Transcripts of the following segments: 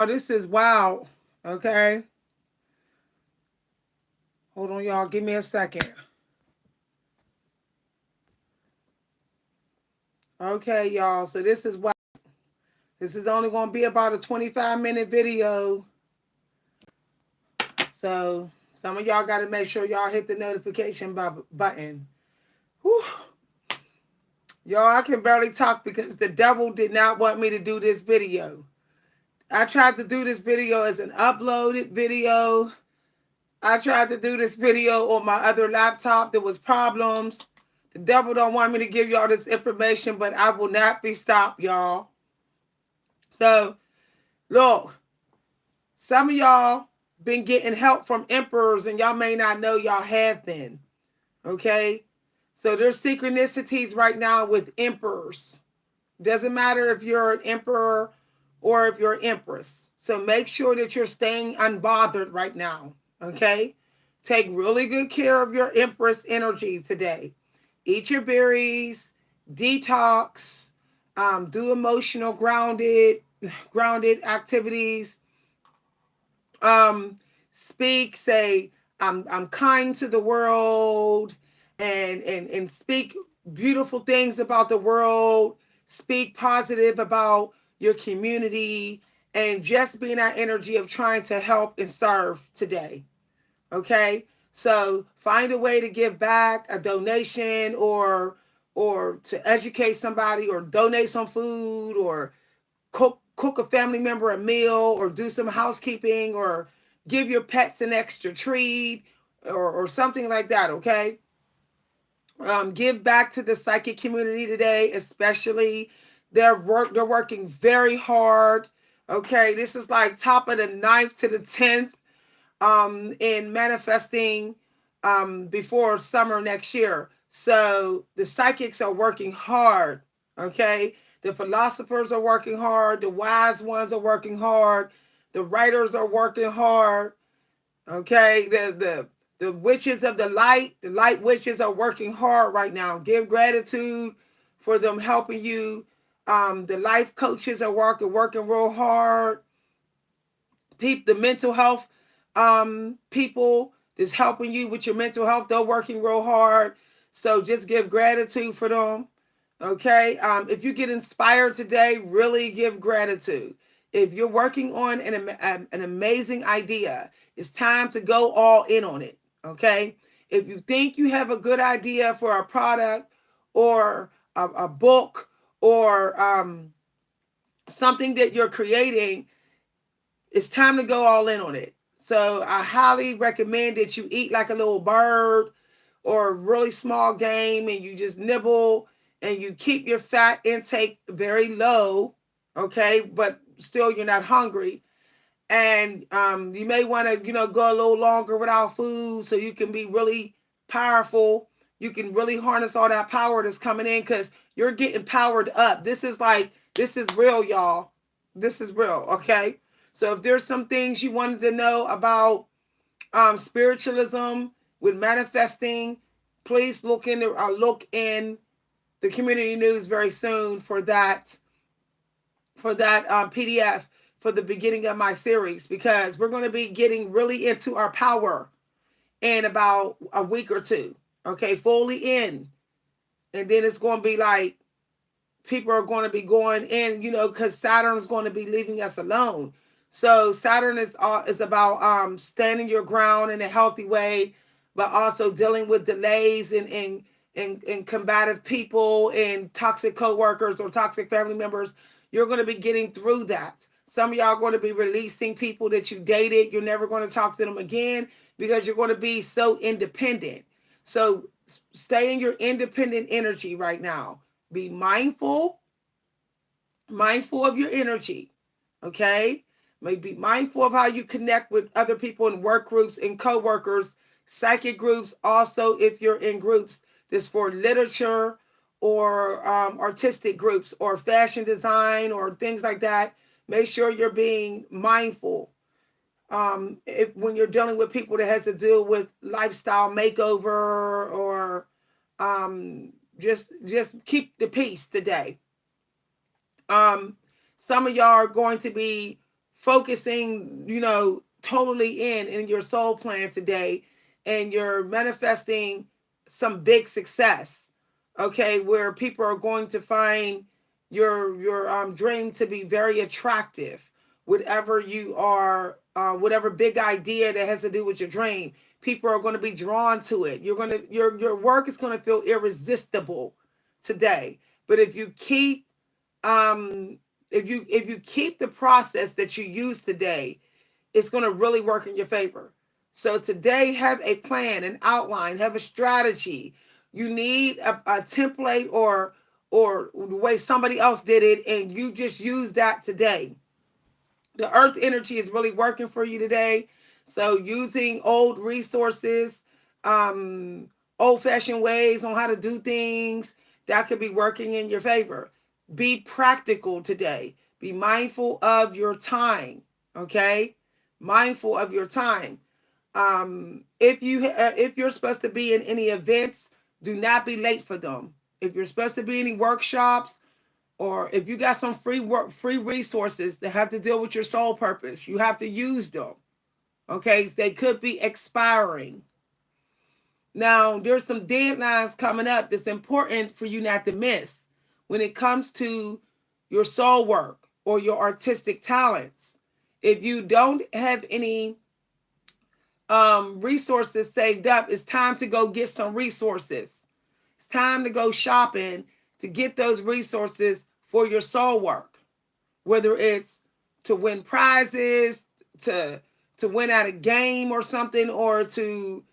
Oh, this is wow. Okay. Hold on, y'all. Give me a second. Okay, y'all. So this is wow. This is only going to be about a 25-minute video. So some of y'all got to make sure y'all hit the notification button. Whew. Y'all, I can barely talk because the devil did not want me to do this video. I tried to do this video as an uploaded video. I tried to do this video on my other laptop. There was problems. The devil don't want me to give y'all this information, but I will not be stopped, y'all. So, look, some of y'all been getting help from emperors, and y'all may not know y'all have been. Okay? So there's synchronicities right now with emperors. Doesn't matter if you're an emperor or if you're an empress. So make sure that you're staying unbothered right now. Okay? Take really good care of your empress energy today. Eat your berries, detox, do emotional grounded activities. Speak, say, I'm kind to the world, and speak beautiful things about the world. Speak positive about your community, and just be in that energy of trying to help and serve today. Okay, so find a way to give back, a donation, or to educate somebody, or donate some food, or cook a family member a meal, or do some housekeeping, or give your pets an extra treat, or something like that. Okay, give back to the psychic community today, especially they're working very hard. Okay, this is like top of the ninth to the 10th in manifesting before summer next year. So the psychics are working hard. Okay, the philosophers are working hard. The wise ones are working hard. The writers are working hard. Okay, the witches of the light witches are working hard right now. Give gratitude for them helping you. The life coaches are working real hard. The mental health people that's helping you with your mental health, they're working real hard. So just give gratitude for them. Okay. If you get inspired today, really give gratitude. If you're working on an amazing idea, it's time to go all in on it. Okay. If you think you have a good idea for a product, or a book, or something that you're creating, it's time to go all in on it. So I highly recommend that you eat like a little bird or a really small game, and you just nibble, and you keep your fat intake very low. Okay. But still, you're not hungry. And you may want to, go a little longer without food so you can be really powerful. You can really harness all that power that's coming in, because you're getting powered up. This is real, y'all. This is real. Okay. So if there's some things you wanted to know about spiritualism with manifesting, please look in the community news very soon for that PDF for the beginning of my series, because we're going to be getting really into our power in about a week or two. Okay, fully in. And then it's going to be like people are going to be going in, because Saturn's going to be leaving us alone. So Saturn is about standing your ground in a healthy way, but also dealing with delays and combative people and toxic coworkers or toxic family members. You're going to be getting through that. Some of y'all are going to be releasing people that you dated. You're never going to talk to them again, because you're going to be so independent. So stay in your independent energy right now. Be mindful of your energy. Okay. Be mindful of how you connect with other people in work groups and co-workers, psychic groups. Also, if you're in groups that's for literature, or artistic groups, or fashion design, or things like that, make sure you're being mindful. When you're dealing with people that has to deal with lifestyle makeover, or just keep the peace today. Um, some of y'all are going to be focusing, totally in your soul plan today, and you're manifesting some big success. Okay, where people are going to find your dream to be very attractive. Whatever you are, whatever big idea that has to do with your dream, people are going to be drawn to it. Your work is going to feel irresistible today. But um if you keep the process that you use today, it's going to really work in your favor. So today, have a plan, an outline, have a strategy. You need a template, or the way somebody else did it, and you just use that today. The earth energy is really working for you today. So using old resources, um, old fashioned ways on how to do things, that could be working in your favor. Be practical today. Be mindful of your time. Okay, mindful of your time. If you're supposed to be in any events, do not be late for them. If you're supposed to be in any workshops, or if you got some free resources that have to deal with your soul purpose, you have to use them. Okay, they could be expiring. Now there's some deadlines coming up that's important for you not to miss when it comes to your soul work or your artistic talents. If you don't have any resources saved up, it's time to go get some resources. It's time to go shopping to get those resources for your soul work, whether it's to win prizes, to win at a game or something, or to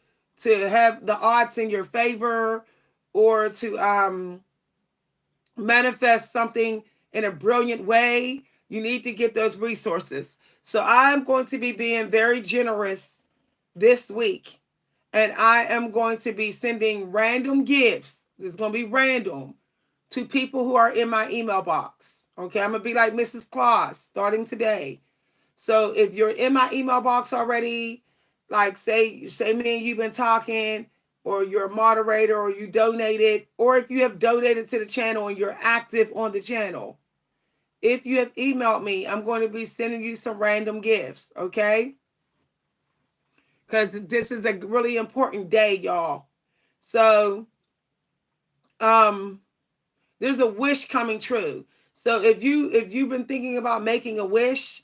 have the odds in your favor, or to manifest something in a brilliant way. You need to get those resources. So I'm going to be being very generous this week, and I am going to be sending random gifts. It's going to be random to people who are in my email box. Okay, I'm going to be like Mrs. Claus starting today. So if you're in my email box already, like say me and you've been talking, or you're a moderator, or you donated, or if you have donated to the channel and you're active on the channel, if you have emailed me, I'm going to be sending you some random gifts, okay? Because this is a really important day, y'all. So there's a wish coming true. So if you've been thinking about making a wish,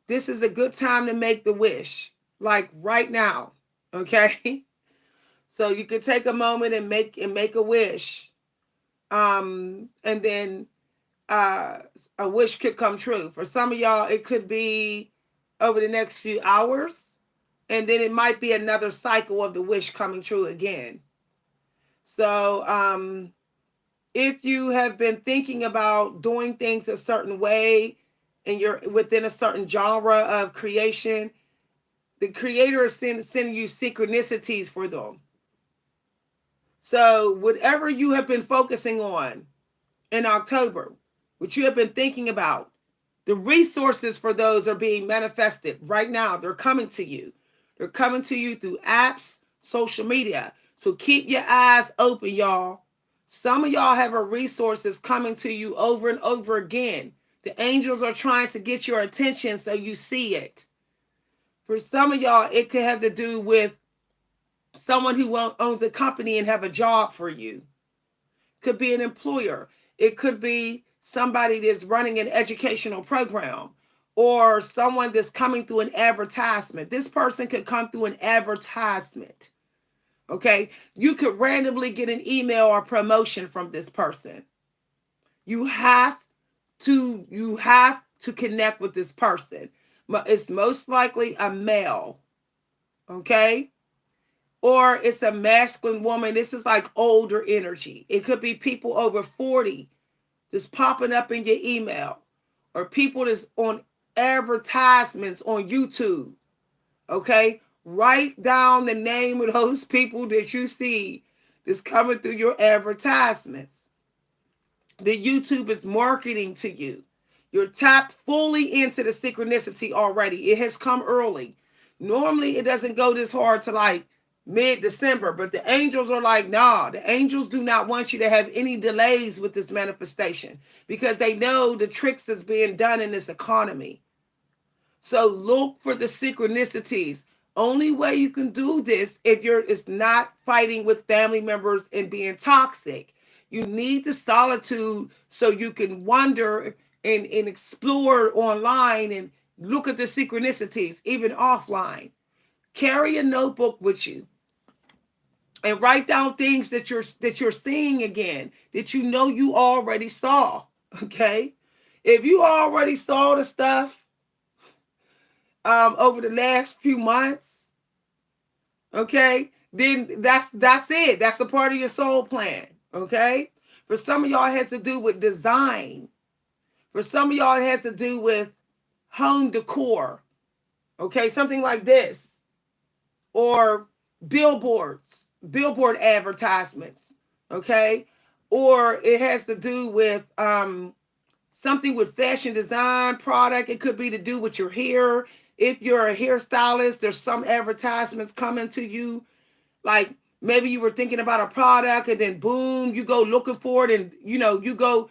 this is a good time to make the wish, like right now. Okay? So you can take a moment and make a wish. And then a wish could come true. For some of y'all, it could be over the next few hours, and then it might be another cycle of the wish coming true again. So if you have been thinking about doing things a certain way, and you're within a certain genre of creation, the creator is sending you synchronicities for them. So whatever you have been focusing on in October, what you have been thinking about, the resources for those are being manifested right now. They're coming to you. They're coming to you through apps, social media. So keep your eyes open, y'all. Some of y'all have resources coming to you over and over again. The angels are trying to get your attention so you see it. For some of y'all, it could have to do with someone who owns a company and have a job for you. Could be an employer. It could be somebody that's running an educational program, or someone that's coming through an advertisement. This person could come through an advertisement. Okay, you could randomly get an email or promotion from this person. You have to connect with this person. It's most likely a male. Okay, or it's a masculine woman. This is like older energy. It could be people over 40 just popping up in your email, or people that's on advertisements on YouTube. Okay, write down the name of those people that you see that's coming through your advertisements. The YouTube is marketing to you. You're tapped fully into the synchronicity already. It has come early. Normally, it doesn't go this hard to like mid-December, but the angels are like, nah, the angels do not want you to have any delays with this manifestation, because they know the tricks that's being done in this economy. So look for the synchronicities. Only way you can do this if you're is not fighting with family members and being toxic. You need the solitude so you can wonder and explore online and look at the synchronicities, even offline. Carry a notebook with you and write down things that you're seeing again that you know you already saw. Okay, if you already saw the stuff over the last few months, okay, then that's it. That's a part of your soul plan. Okay, for some of y'all it has to do with design. For some of y'all it has to do with home decor. Okay, something like this, or billboard advertisements. Okay, or it has to do with something with fashion design product. It could be to do with your hair. If you're a hairstylist, there's some advertisements coming to you. Like maybe you were thinking about a product and then boom, you go looking for it and you go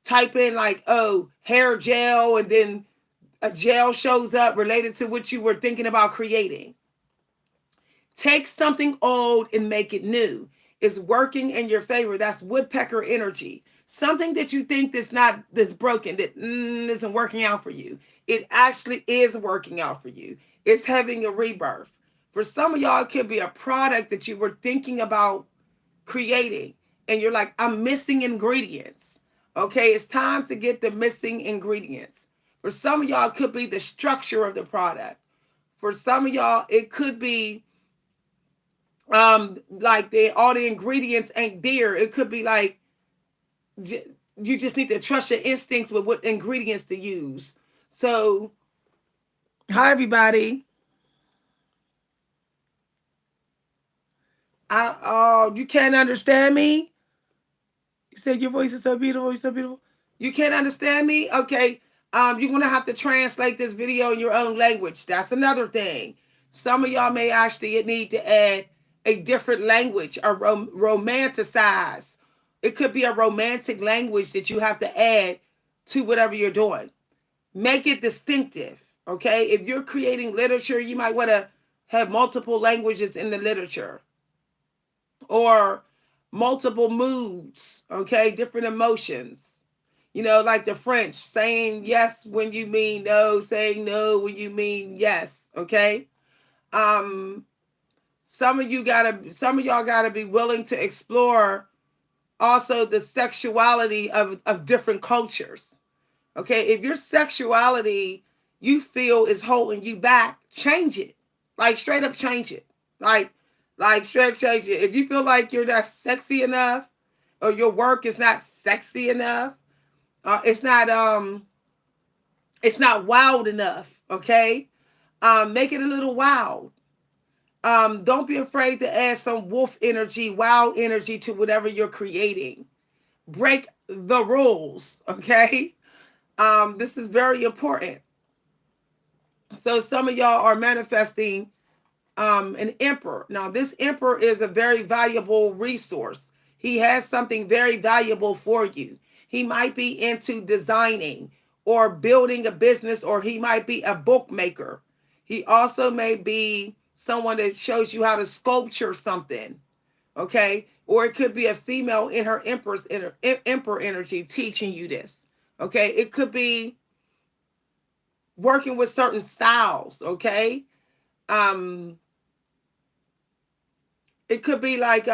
type in like, oh, hair gel, and then a gel shows up related to what you were thinking about creating. Take something old and make it new. It's working in your favor. That's woodpecker energy. Something that you think that's broken, that isn't working out for you. It actually is working out for you. It's having a rebirth. For some of y'all, it could be a product that you were thinking about creating, and you're like, I'm missing ingredients. Okay, it's time to get the missing ingredients. For some of y'all, it could be the structure of the product. For some of y'all, it could be like all the ingredients ain't there. It could be like you just need to trust your instincts with what ingredients to use. So hi everybody. Oh, you can't understand me? You said your voice is so beautiful, you're so beautiful. You can't understand me? Okay. You're gonna have to translate this video in your own language. That's another thing. Some of y'all may actually need to add a different language or romanticize. It could be a romantic language that you have to add to whatever you're doing. Make it distinctive. Okay. If you're creating literature, you might want to have multiple languages in the literature, or multiple moods, okay, different emotions. Like the French, saying yes when you mean no, saying no when you mean yes, okay? Um some of y'all gotta be willing to explore also the sexuality of different cultures. Okay, if your sexuality you feel is holding you back, change it. Like straight up change it. Like straight up change it. If you feel like you're not sexy enough, or your work is not sexy enough, it's not wild enough. Okay, make it a little wild. Don't be afraid to add some wolf energy, wild energy to whatever you're creating. Break the rules. Okay, this is very important. So some of y'all are manifesting an emperor. Now, this emperor is a very valuable resource. He has something very valuable for you. He might be into designing or building a business, or he might be a bookmaker. He also may be someone that shows you how to sculpture something. Okay, or it could be a female in her emperor energy teaching you this. Okay, it could be working with certain styles. Okay, um it could be like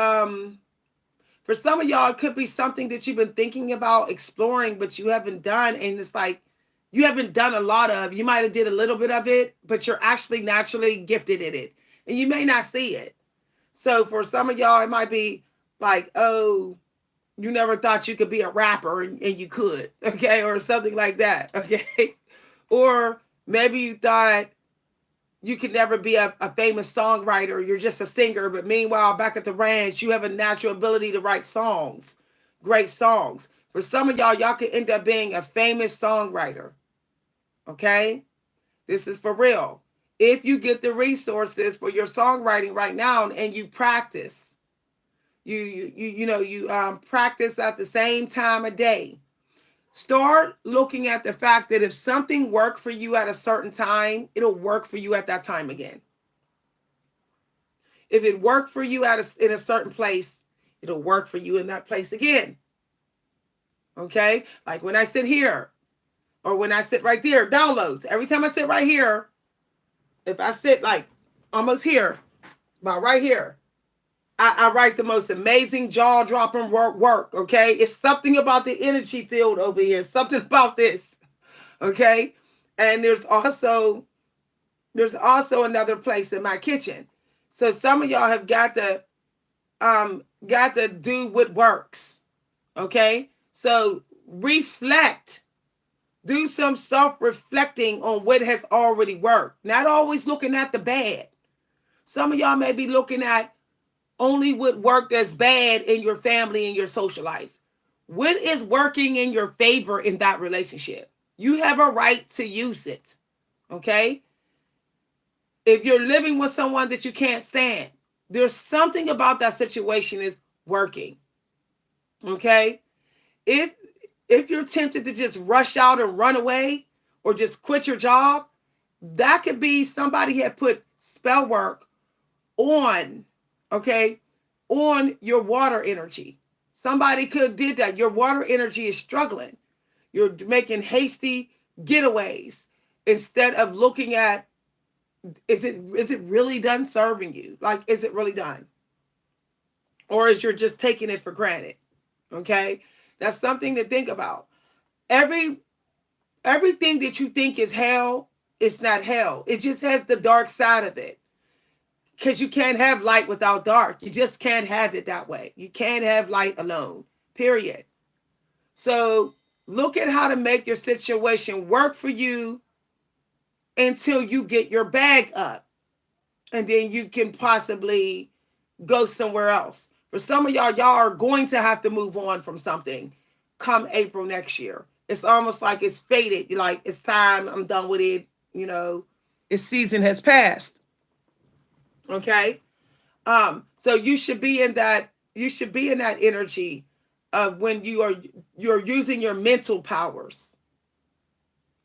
for some of y'all it could be something that you've been thinking about exploring but you haven't done, and it's like you haven't done a lot of. You might have did a little bit of it, but you're actually naturally gifted in it and you may not see it. So for some of y'all it might be like, oh, you never thought you could be a rapper, and you could. Okay, or something like that. Okay, or maybe you thought you can never be a famous songwriter. You're just a singer. But meanwhile, back at the ranch, you have a natural ability to write songs, great songs. For some of y'all could end up being a famous songwriter. Okay? This is for real. If you get the resources for your songwriting right now and you practice, you practice at the same time a day. Start looking at the fact that if something worked for you at a certain time, it'll work for you at that time again. If it worked for you in a certain place, it'll work for you in that place again. Okay? Like when I sit here or when I sit right there, downloads. Every time I sit right here, if I sit like almost here, about right here, I write the most amazing jaw-dropping work, okay? It's something about the energy field over here, something about this, okay? And there's also another place in my kitchen. So some of y'all have got to do what works, okay? So reflect. Do some self-reflecting on what has already worked. Not always looking at the bad. Some of y'all may be looking at only what worked as bad in your family and your social life. What is working in your favor in that relationship? You have a right to use it, okay? If you're living with someone that you can't stand, there's something about that situation is working, okay? If you're tempted to just rush out and run away or just quit your job, that could be somebody had put spell work on, okay, on your water energy. Somebody could have did that. Your water energy is struggling. You're making hasty getaways instead of looking at, is it really done serving you? Like, is it really done? Or is you're just taking it for granted? Okay? That's something to think about. Everything that you think is hell, it's not hell. It just has the dark side of it. Because you can't have light without dark. You just can't have it that way. You can't have light alone, period. So look at how to make your situation work for you until you get your bag up. And then you can possibly go somewhere else. For some of y'all are going to have to move on from something come April next year. It's almost like it's faded. Like, it's time. I'm done with it. You know, its season has passed. Okay? So you should be in that energy of when you're using your mental powers.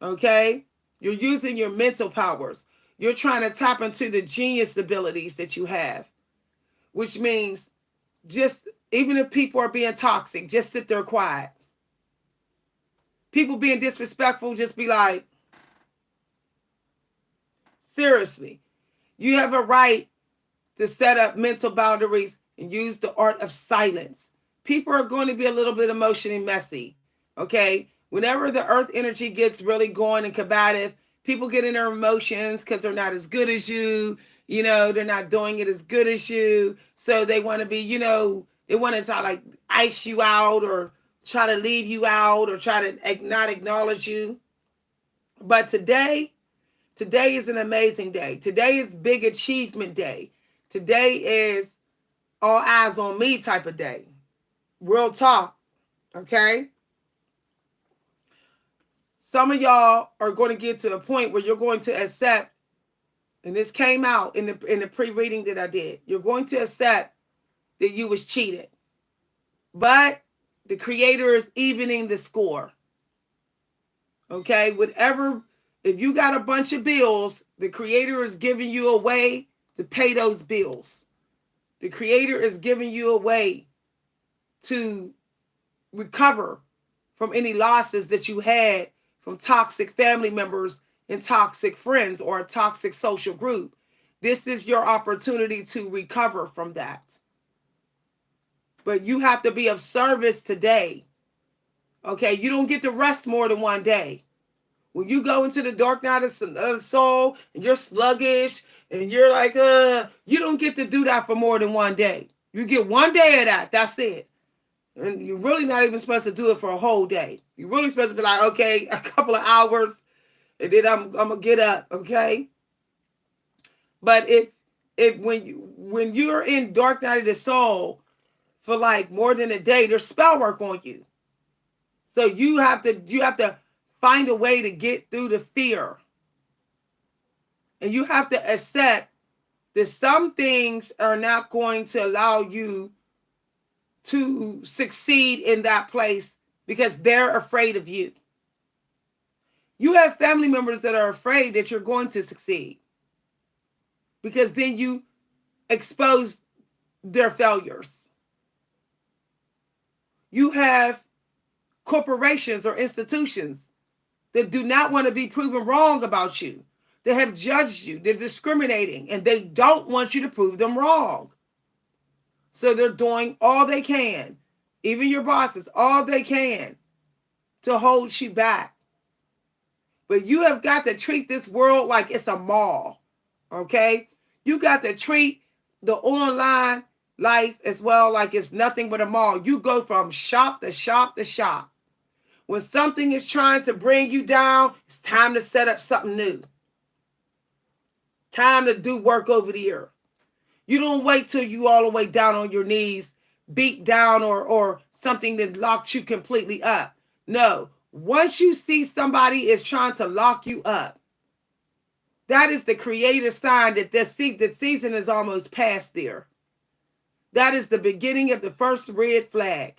Okay? You're using your mental powers. You're trying to tap into the genius abilities that you have, which means just, even if people are being toxic, just sit there quiet. People being disrespectful, just be like, seriously, you have a right to set up mental boundaries and use the art of silence. People are going to be a little bit emotionally messy, okay? Whenever the earth energy gets really going and combative, people get in their emotions because they're not as good as you. You know, they're not doing it as good as you. So they want to be, you know, they want to try like ice you out or try to leave you out or try to not acknowledge you. But today is an amazing day. Today is big achievement day. Today is all eyes on me type of day. Real talk, okay? Some of y'all are going to get to a point where you're going to accept, and this came out in the pre-reading that I did. You're going to accept that you was cheated. But the creator is evening the score. Okay? Whatever, if you got a bunch of bills, the creator is giving you a way to pay those bills. The creator is giving you a way to recover from any losses that you had from toxic family members and toxic friends or a toxic social group. This is your opportunity to recover from that. But you have to be of service today. Okay, you don't get to rest more than one day. When you go into the dark night of the soul and you're sluggish and you're like, you don't get to do that for more than one day. You get one day of that. That's it. And you're really not even supposed to do it for a whole day. You're really supposed to be like, okay, a couple of hours, and then I'm gonna get up, okay? But if when you're in dark night of the soul for like more than a day, there's spell work on you. So you have to find a way to get through the fear. And you have to accept that some things are not going to allow you to succeed in that place because they're afraid of you. You have family members that are afraid that you're going to succeed because then you expose their failures. You have corporations or institutions that do not want to be proven wrong about you. They have judged you. They're discriminating and they don't want you to prove them wrong. So they're doing all they can, even your bosses, all they can to hold you back. But you have got to treat this world like it's a mall, okay? You got to treat the online life as well like it's nothing but a mall. You go from shop to shop to shop. When something is trying to bring you down, it's time to set up something new. Time to do work over the earth. You don't wait till you all the way down on your knees, beat down or something that locked you completely up. No. Once you see somebody is trying to lock you up, that is the creator sign that the season is almost past there. That is the beginning of the first red flag.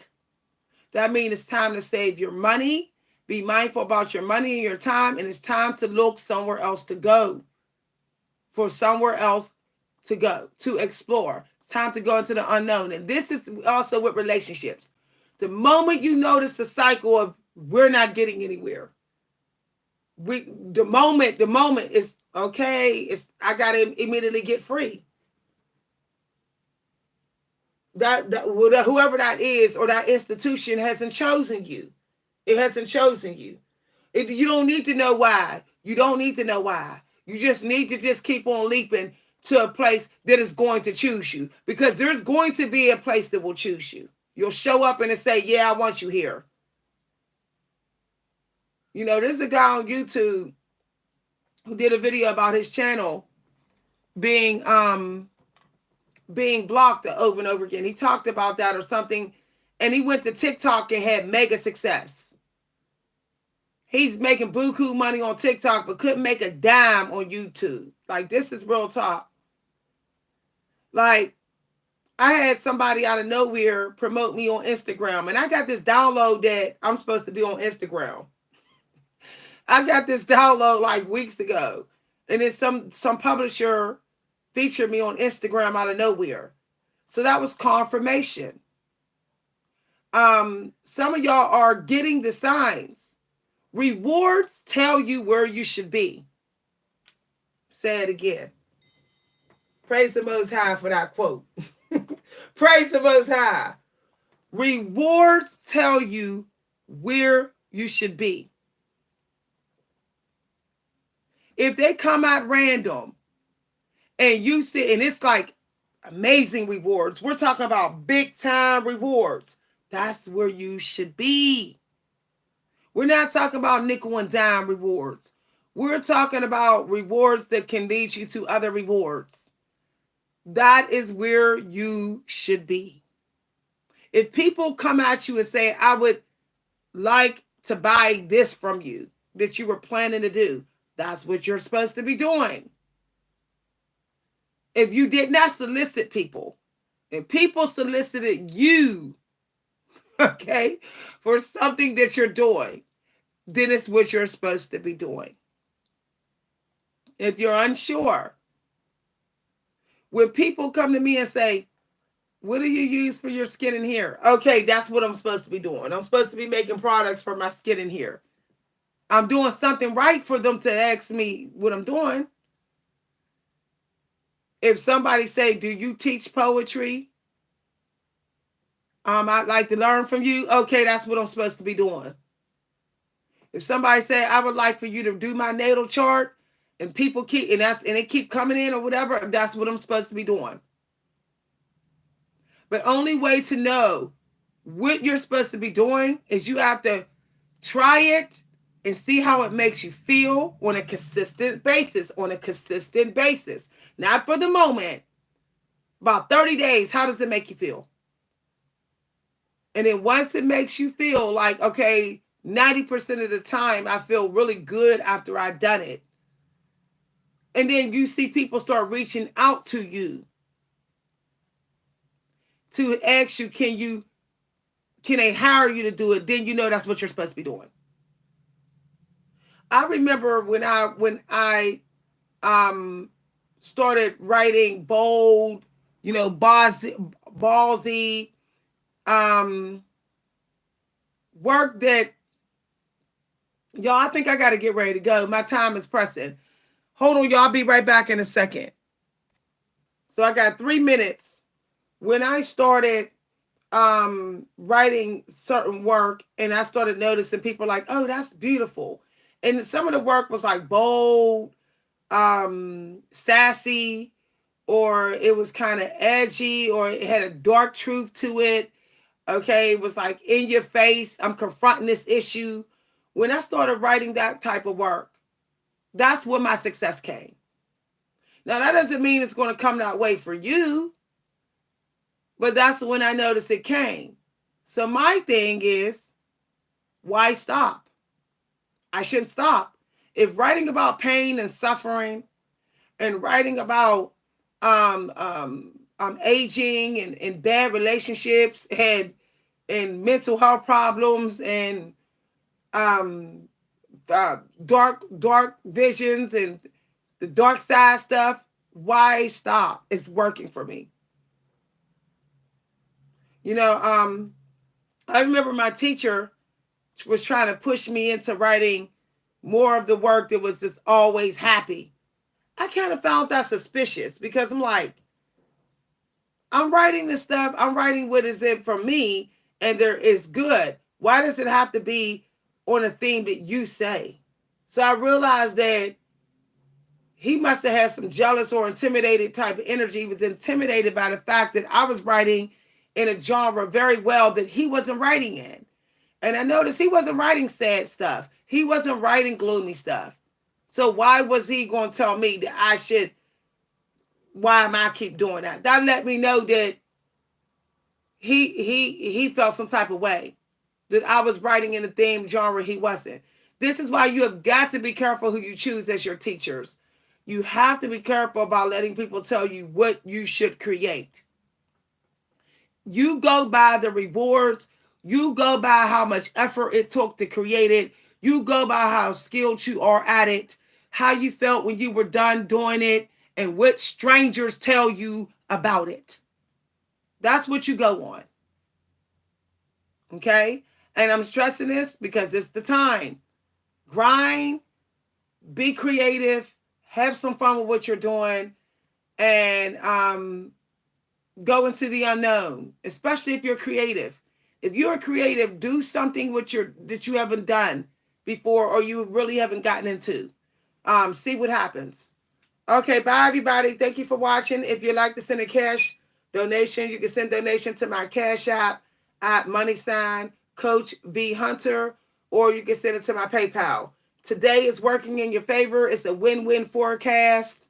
That means it's time to save your money, be mindful about your money and your time, and it's time to look somewhere else to go. For somewhere else to go, to explore. It's time to go into the unknown. And this is also with relationships. The moment you notice the cycle of we're not getting anywhere, the moment is okay. I gotta immediately get free. That whoever that is or that institution hasn't chosen you. It hasn't chosen you. You don't need to know why. You don't need to know why. You just need to just keep on leaping to a place that is going to choose you, because there's going to be a place that will choose you. You'll show up and say, yeah, I want you here. You know, there's a guy on YouTube who did a video about his channel being blocked over and over again. He talked about that or something, and he went to TikTok and had mega success. He's making buku money on TikTok, but couldn't make a dime on YouTube. Like, this is real talk. Like, I had somebody out of nowhere promote me on Instagram, and I got this download that I'm supposed to be on Instagram. I got this download like weeks ago, and then some publisher featured me on Instagram out of nowhere. So that was confirmation. Some of y'all are getting the signs. Rewards tell you where you should be. Say it again. Praise the Most High for that quote. Praise the Most High. Rewards tell you where you should be. If they come out random and you see, and it's like amazing rewards, we're talking about big time rewards, that's where you should be. We're not talking about nickel and dime rewards. We're talking about rewards that can lead you to other rewards. That is where you should be. If people come at you and say, I would like to buy this from you that you were planning to do, that's what you're supposed to be doing. If you did not solicit people, and people solicited you, okay, for something that you're doing, then it's what you're supposed to be doing. If you're unsure, when people come to me and say, what do you use for your skin and hair? Okay, that's what I'm supposed to be doing. I'm supposed to be making products for my skin and hair. I'm doing something right for them to ask me what I'm doing. If somebody say, do you teach poetry? I'd like to learn from you. Okay, that's what I'm supposed to be doing. If somebody say, I would like for you to do my natal chart, and people keep, and they keep coming in or whatever, that's what I'm supposed to be doing. But only way to know what you're supposed to be doing is you have to try it and see how it makes you feel on a consistent basis, Not for the moment. About 30 days, how does it make you feel? And then once it makes you feel like, okay, 90% of the time I feel really good after I've done it. And then you see people start reaching out to you to ask you, can you can they hire you to do it, then you know that's what you're supposed to be doing. I remember when I started writing bold, ballsy um, work that y'all. I think I got to get ready to go. My time is pressing. Hold on, y'all. I'll be right back in a second. So I got 3 minutes. When I started writing certain work, and I started noticing people like, oh, that's beautiful. And some of the work was like bold, sassy, or it was kind of edgy, or it had a dark truth to it. Okay, it was like in your face. I'm confronting this issue. When I started writing that type of work, that's when my success came. Now, that doesn't mean it's going to come that way for you, but that's when I noticed it came. So my thing is, why stop? I shouldn't stop. If writing about pain and suffering and writing about aging and bad relationships and mental health problems and um, dark visions and the dark side stuff, why stop? It's working for me. You know, I remember my teacher was trying to push me into writing more of the work that was just always happy. I kind of found that suspicious because I'm like, I'm writing this stuff, I'm writing what is it for me, and there is good. Why does it have to be on a theme that you say? So I realized that he must have had some jealous or intimidated type of energy. He was intimidated by the fact that I was writing in a genre very well that he wasn't writing in. And I noticed he wasn't writing sad stuff. He wasn't writing gloomy stuff. So why was he going to tell me that I should, why am I keep doing that? That let me know that he felt some type of way that I was writing in the theme genre he wasn't. This is why you have got to be careful who you choose as your teachers. You have to be careful about letting people tell you what you should create. You go by the rewards. You go by how much effort it took to create it. You go by how skilled you are at it, how you felt when you were done doing it, and what strangers tell you about it. That's what you go on. Okay? And I'm stressing this because it's the time. Grind, be creative, have some fun with what you're doing, and go into the unknown, especially if you're creative. If you're creative, do something that you haven't done before or you really haven't gotten into. See what happens. Okay, bye everybody. Thank you for watching. If you'd like to send a cash donation, you can send donation to my Cash App at @Coach V Hunter, or you can send it to my PayPal. Today is working in your favor. It's a win-win forecast.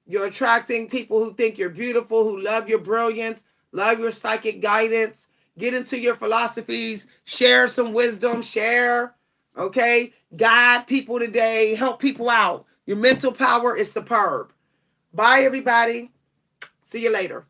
You're attracting people who think you're beautiful, who love your brilliance, love your psychic guidance. Get into your philosophies, share some wisdom, okay? Guide people today, help people out. Your mental power is superb. Bye, everybody. See you later.